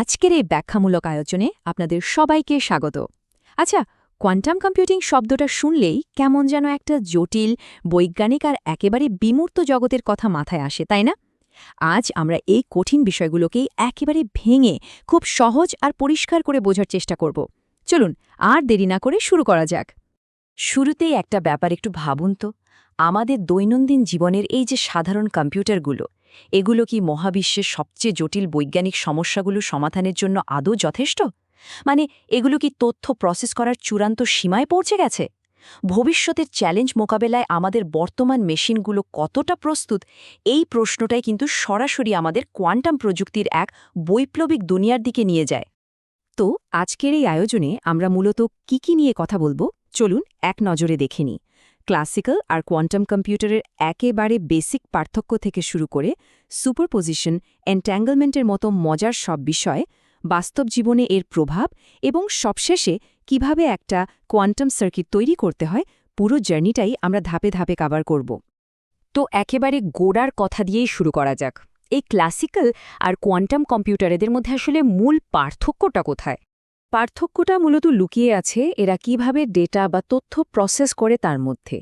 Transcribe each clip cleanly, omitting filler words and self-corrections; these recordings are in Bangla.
আজকের এই ব্যাখ্যামূলক আয়োজনে আপনাদের সবাইকে স্বাগত। আচ্ছা, কোয়ান্টাম কম্পিউটিং শব্দটা শুনলেই কেমন যেন একটা জটিল, বৈজ্ঞানিক আর একেবারে বিমূর্ত জগতের কথা মাথায় আসে, তাই না? আজ আমরা এই কঠিন বিষয়গুলোকেই একেবারে ভেঙে খুব সহজ আর পরিষ্কার করে বোঝার চেষ্টা করব। চলুন, আর দেরি না করে শুরু করা যাক। শুরুতেই একটা ব্যাপার একটু ভাবুন তো, আমাদের দৈনন্দিন জীবনের এই যে সাধারণ কম্পিউটারগুলো, এগুলো কি মহাবিশ্বের সবচেয়ে জটিল বৈজ্ঞানিক সমস্যাগুলো সমাধানের জন্য আদৌ যথেষ্ট? মানে এগুলো কি তথ্য প্রসেস করার চূড়ান্ত সীমায় পৌঁছে গেছে? ভবিষ্যতের চ্যালেঞ্জ মোকাবেলায় আমাদের বর্তমান মেশিনগুলো কতটা প্রস্তুত, এই প্রশ্নটাই কিন্তু সরাসরি আমাদের কোয়ান্টাম প্রযুক্তির এক বৈপ্লবিক দুনিয়ার দিকে নিয়ে যায়। তো আজকের এই আয়োজনে আমরা মূলত কি নিয়ে কথা বলবো, চলুন এক নজরে দেখে নিই। ক্লাসিক্যাল আর কোয়ান্টাম কম্পিউটারের একেবারে বেসিক পার্থক্য থেকে শুরু করে সুপারপোজিশন, এন্ট্যাঙ্গলমেন্টের মতো মজার সব বিষয়, বাস্তব জীবনে এর প্রভাব এবং সবশেষে কিভাবে একটা কোয়ান্টাম সার্কিট তৈরি করতে হয়, পুরো জার্নিটাই আমরা ধাপে ধাপে কভার করব। তো একেবারে গোড়ার কথা দিয়েই শুরু করা যাক। এই ক্লাসিক্যাল আর কোয়ান্টাম কম্পিউটারেদের মধ্যে আসলে মূল পার্থক্যটা কোথায়? পার্থক্যটা মূলত লুকিয়ে আছে এরা কিভাবে ডেটা বা তথ্য প্রসেস করে তার মধ্যে।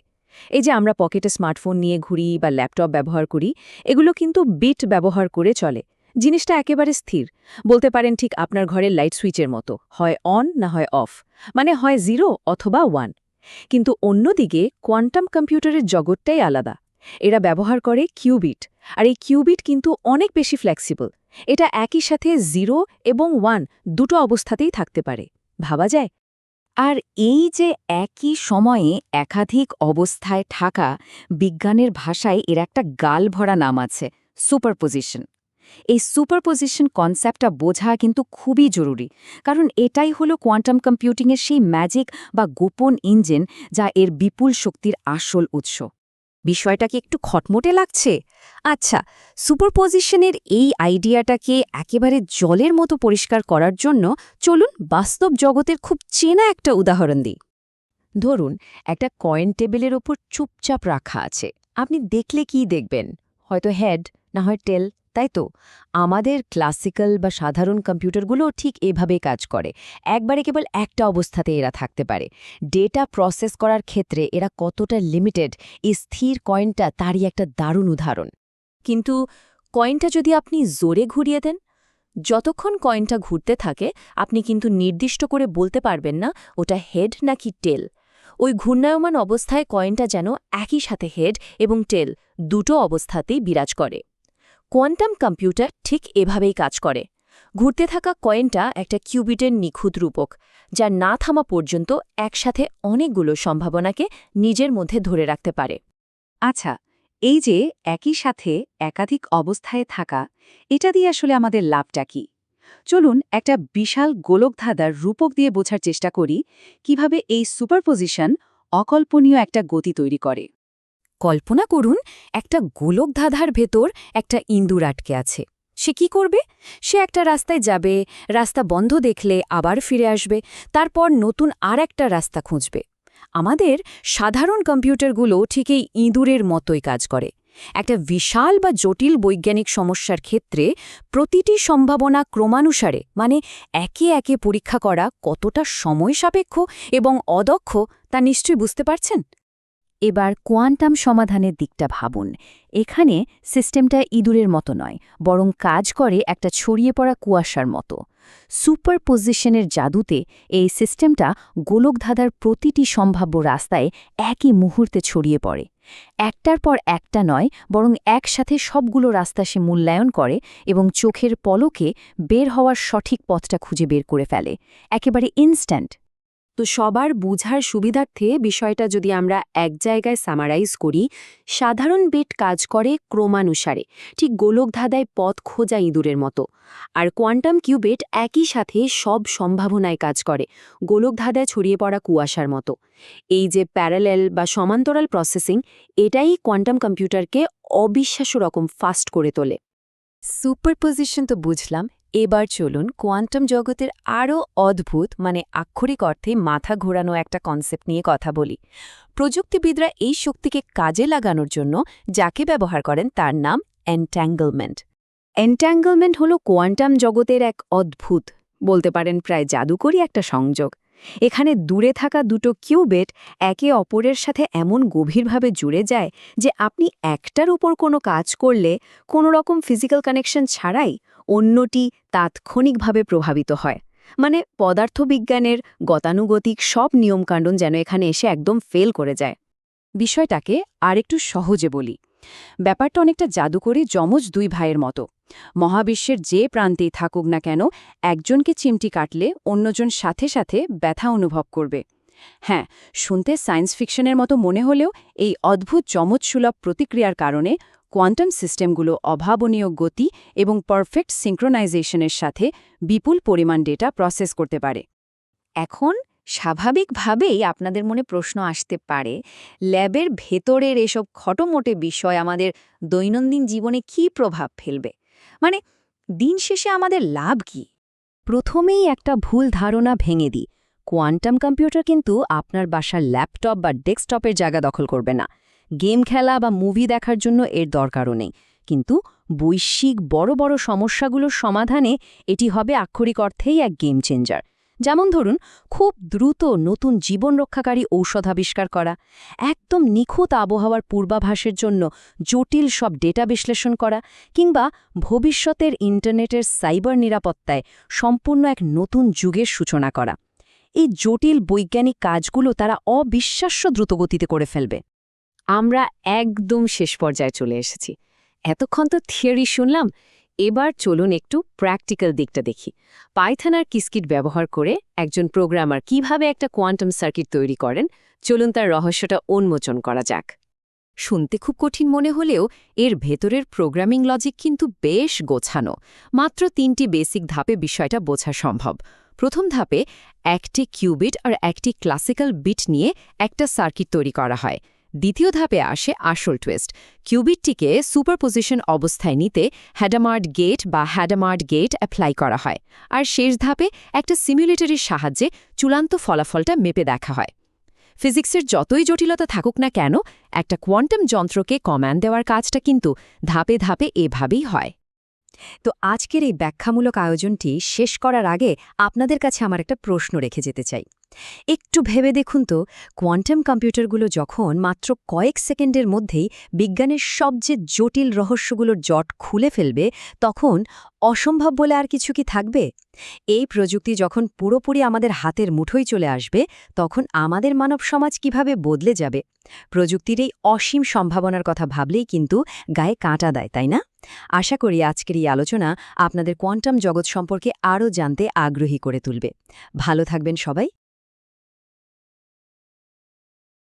এই যে আমরা পকেটে স্মার্টফোন নিয়ে ঘুরি বা ল্যাপটপ ব্যবহার করি, এগুলো কিন্তু বিট ব্যবহার করে চলে। জিনিসটা একেবারে স্থির, বলতে পারেন ঠিক আপনার ঘরের লাইট সুইচের মতো, হয় অন না হয় অফ, মানে হয় 0 অথবা 1। কিন্তু অন্যদিকে কোয়ান্টাম কম্পিউটারের জগৎটাই আলাদা। এরা ব্যবহার করে কিউবিট, আর এই কিউবিট কিন্তু অনেক বেশি ফ্লেক্সিবল। এটা একই সাথে 0 এবং 1 দুটো অবস্থাতেই থাকতে পারে, ভাবা যায়? আর এই যে একই সময়ে একাধিক অবস্থায় থাকা, বিজ্ঞানের ভাষায় এর একটা গালভরা নাম আছে, সুপারপোজিশন। এই সুপারপোজিশন কনসেপ্টটা বোঝা কিন্তু খুবই জরুরি, কারণ এটাই হলো কোয়ান্টাম কম্পিউটিংয়ের সেই ম্যাজিক বা গোপন ইঞ্জিন, যা এর বিপুল শক্তির আসল উৎস। বিষয়টা কি একটু খটমটে লাগছে? আচ্ছা, সুপারপোজিশনের এই আইডিয়াটাকে একেবারে জলের মতো পরিষ্কার করার জন্য চলুন বাস্তব জগতের খুব চেনা একটা উদাহরণ দিই। ধরুন, একটা কয়েন টেবিলের ওপর চুপচাপ রাখা আছে। আপনি দেখলে কি দেখবেন? হয়তো হেড, না হয় টেল, তাই তো? আমাদের ক্লাসিক্যাল বা সাধারণ কম্পিউটারগুলো ঠিক এভাবেই কাজ করে। একবারে কেবল একটা অবস্থাতে এরা থাকতে পারে। ডেটা প্রসেস করার ক্ষেত্রে এরা কতটা লিমিটেড, এই স্থির কয়েনটা তারই একটা দারুণ উদাহরণ। কিন্তু কয়েনটা যদি আপনি জোরে ঘুরিয়ে দেন, যতক্ষণ কয়েনটা ঘুরতে থাকে আপনি কিন্তু নির্দিষ্ট করে বলতে পারবেন না ওটা হেড নাকি টেল। ওই ঘূর্ণায়মান অবস্থায় কয়েনটা যেন একই সাথে হেড এবং টেল দুটো অবস্থাতেই বিরাজ করে। কোয়ান্টাম কম্পিউটার ঠিক এভাবেই কাজ করে। ঘুরতে থাকা কয়েনটা একটা কিউবিটের নিখুঁত রূপক, যা না থামা পর্যন্ত একসাথে অনেকগুলো সম্ভাবনাকে নিজের মধ্যে ধরে রাখতে পারে। আচ্ছা, এই যে একই সাথে একাধিক অবস্থায় থাকা, এটা দিয়ে আসলে আমাদের লাভটা কি? চলুন একটা বিশাল গোলকধাঁধার রূপক দিয়ে বোঝার চেষ্টা করি কিভাবে এই সুপারপোজিশন অকল্পনীয় একটা গতি তৈরি করে। কল্পনা করুন, একটা গোলকধাঁধার ভেতর একটা ইঁদুর আটকে আছে। সে কি করবে? সে একটা রাস্তায় যাবে, রাস্তা বন্ধ দেখলে আবার ফিরে আসবে, তারপর নতুন আর একটা রাস্তা খুঁজবে। আমাদের সাধারণ কম্পিউটারগুলো ঠিক এই ইঁদুরের মতোই কাজ করে। একটা বিশাল বা জটিল বৈজ্ঞানিক সমস্যার ক্ষেত্রে প্রতিটি সম্ভাবনা ক্রমানুসারে, মানে একে একে পরীক্ষা করা কতটা সময় সাপেক্ষ এবং অদক্ষ তা নিশ্চয়ই বুঝতে পারছেন। এবার কোয়ান্টাম সমাধানের দিকটা ভাবুন। এখানে সিস্টেমটা ইঁদুরের মতো নয়, বরং কাজ করে একটা ছড়িয়ে পড়া কুয়াশার মতো। সুপারপোজিশনের জাদুতে এই সিস্টেমটা গোলকধাঁধার প্রতিটি সম্ভাব্য রাস্তায় একই মুহূর্তে ছড়িয়ে পড়ে। একটার পর একটা নয়, বরং একসাথে সবগুলো রাস্তা সে মূল্যায়ন করে এবং চোখের পলকে বের হওয়ার সঠিক পথটা খুঁজে বের করে ফেলে, একেবারে ইনস্ট্যান্ট। তো সবার বুঝার সুবিধার্থে বিষয়টা যদি আমরা এক জায়গায় সামারাইজ করি, সাধারণ বিট কাজ করে ক্রমানুসারে, ঠিক গোলকধাঁধায় পথ খোঁজা ইঁদুরের মতো। আর কোয়ান্টাম কিউবিট একই সাথে সব সম্ভাবনায় কাজ করে, গোলকধাঁধায় ছড়িয়ে পড়া কুয়াশার মতো। এই যে প্যারালেল বা সমান্তরাল প্রসেসিং, এটাই কোয়ান্টাম কম্পিউটারকে অবিশ্বাস্য রকম ফাস্ট করে তোলে। সুপারপোজিশন তো বুঝলাম, এবার চলুন কোয়ান্টাম জগতের আরও অদ্ভুত, মানে আক্ষরিক অর্থে মাথা ঘোরানো একটা কনসেপ্ট নিয়ে কথা বলি। প্রযুক্তিবিদরা এই শক্তিকে কাজে লাগানোর জন্য যাকে ব্যবহার করেন তার নাম এন্ট্যাঙ্গলমেন্ট। এন্ট্যাঙ্গলমেন্ট হলো কোয়ান্টাম জগতের এক অদ্ভুত, বলতে পারেন প্রায় জাদুকরী একটা সংযোগ। এখানে দূরে থাকা দুটো কিউবিট একে অপরের সাথে এমন গভীরভাবে জুড়ে যায় যে আপনি একটার উপর কোনো কাজ করলে কোনো রকম ফিজিক্যাল কানেকশন ছাড়াই অন্যটি তাৎক্ষণিকভাবে প্রভাবিত হয়। মানে পদার্থবিজ্ঞানের গতানুগতিক সব নিয়মকাণ্ডন যেন এখানে এসে একদম ফেল করে যায়। বিষয়টাকে আরেকটু সহজে বলি। ব্যাপারটা অনেকটা জাদুকরী যমজ দুই ভাইয়ের মতো। মহাবিশ্বের যে প্রান্তেই থাকুক না কেন, একজনকে চিমটি কাটলে অন্যজন সাথে সাথে ব্যথা অনুভব করবে। হ্যাঁ, শুনতে সায়েন্স ফিকশনের মতো মনে হলেও এই অদ্ভুত যমজসুলভ প্রতিক্রিয়ার কারণে কোয়ান্টাম সিস্টেমগুলো অভাবনীয় গতি এবং পারফেক্ট সিঙ্ক্রোনাইজেশনের সাথে বিপুল পরিমাণ ডেটা প্রসেস করতে পারে। এখন স্বাভাবিকভাবেই আপনাদের মনে প্রশ্ন আসতে পারে, ল্যাবের ভেতরের এসব খটোমোটে বিষয় আমাদের দৈনন্দিন জীবনে কী প্রভাব ফেলবে? মানে দিন শেষে আমাদের লাভ কি? প্রথমেই একটা ভুল ধারণা ভেঙে দিই। কোয়ান্টাম কম্পিউটার কিন্তু আপনার বাসার ল্যাপটপ বা ডেস্কটপের জায়গা দখল করবে না। গেম খেলা বা মুভি দেখার জন্য এর দরকারও নেই। কিন্তু বৈশ্বিক বড় বড় সমস্যাগুলোর সমাধানে এটি হবে আক্ষরিক অর্থেই এক গেম চেঞ্জার। যেমন ধরুন, খুব দ্রুত নতুন জীবন রক্ষাকারী ঔষধ আবিষ্কার করা, একদম নিখুঁত আবহাওয়ার পূর্বাভাসের জন্য জটিল সব ডেটা বিশ্লেষণ করা, কিংবা ভবিষ্যতের ইন্টারনেটের সাইবার নিরাপত্তায় সম্পূর্ণ এক নতুন যুগের সূচনা করা। এই জটিল বৈজ্ঞানিক কাজগুলো তারা অবিশ্বাস্য দ্রুতগতিতে করে ফেলবে। আমরা একদম শেষ পর্যায়ে চলে এসেছি। এতক্ষণ তো থিওরি শুনলাম, এবার চলুন একটু প্র্যাকটিক্যাল দিকটা দেখি। পাইথন আর কিসকিট ব্যবহার করে একজন প্রোগ্রামার কিভাবে একটা কোয়ান্টাম সার্কিট তৈরি করেন, চলুন তার রহস্যটা উন্মোচন করা যাক। শুনতে খুব কঠিন মনে হলেও এর ভেতরের প্রোগ্রামিং লজিক কিন্তু বেশ গোছানো। মাত্র 3টি বেসিক ধাপে বিষয়টা বোঝা সম্ভব। প্রথম ধাপে একটি কিউবিট আর একটি ক্লাসিক্যাল বিট নিয়ে একটা সার্কিট তৈরি করা হয়। দ্বিতীয় ধাপে আসে আসল টুইস্ট। কিউবিটটিকে সুপারপোজিশন অবস্থায় নিতে হ্যাডামার্ড গেট বা হ্যাডামার্ড গেট অ্যাপ্লাই করা হয়। আর শেষ ধাপে একটা সিমুলেটরের সাহায্যে চূড়ান্ত ফলাফলটা মেপে দেখা হয়। ফিজিক্সের যতই জটিলতা থাকুক না কেন, একটা কোয়ান্টাম যন্ত্রকে কমান্ড দেওয়ার কাজটা কিন্তু ধাপে ধাপে এভাবেই হয়। তো আজকের এই ব্যাখ্যামূলক আয়োজনটি শেষ করার আগে আপনাদের কাছে আমার একটা প্রশ্ন রেখে যেতে চাই। একটু ভেবে দেখুন তো, কোয়ান্টাম কম্পিউটারগুলো যখন মাত্র কয়েক সেকেন্ডের মধ্যেই বিজ্ঞানের সবচেয়ে জটিল রহস্যগুলোর জট খুলে ফেলবে, তখন অসম্ভব বলে আর কিছু কি থাকবে? এই প্রযুক্তি যখন পুরোপুরি আমাদের হাতের মুঠোয় চলে আসবে, তখন আমাদের মানব সমাজ কিভাবে বদলে যাবে? প্রযুক্তির এই অসীম সম্ভাবনার কথা ভাবলেই কিন্তু গায়ে কাঁটা দেয়, তাই না? আশা করি আজকের এই আলোচনা আপনাদের কোয়ান্টাম জগৎ সম্পর্কে আরও জানতে আগ্রহী করে তুলবে। ভালো থাকবেন সবাই।